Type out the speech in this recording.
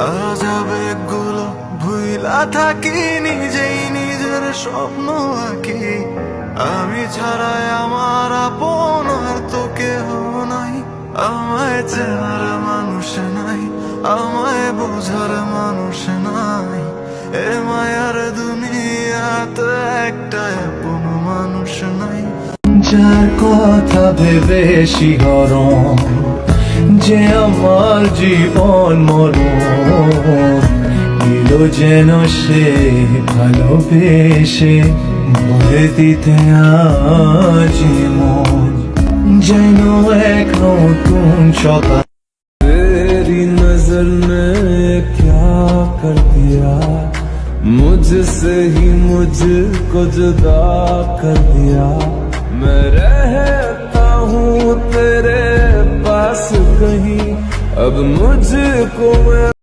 আজ আবেগগুলো ভুইলা থাকি, নিজেই নিজের স্বপ্ন আঁকি। আমি ছাড়াই আমার আপন আর তো কেহ নাই, আমায় চেনার মানুষ নাই, আমায় বোঝার মানুষ নাই। এ মায়ার দুনিয়াতে একটা আপন মানুষ নাই, যার কথা ভেবে শিহরণ যে আমার জীবন মরণ দিল যেন সে ভালোবেসে ভরে দিতে আজ মন যেন এক নতুন সকাল। तेरी नजर ने क्या कर दिया, मुझसे ही मुझको जुदा कर दिया। मैं रहता हूँ तेरे पास कहीं, अब मुझको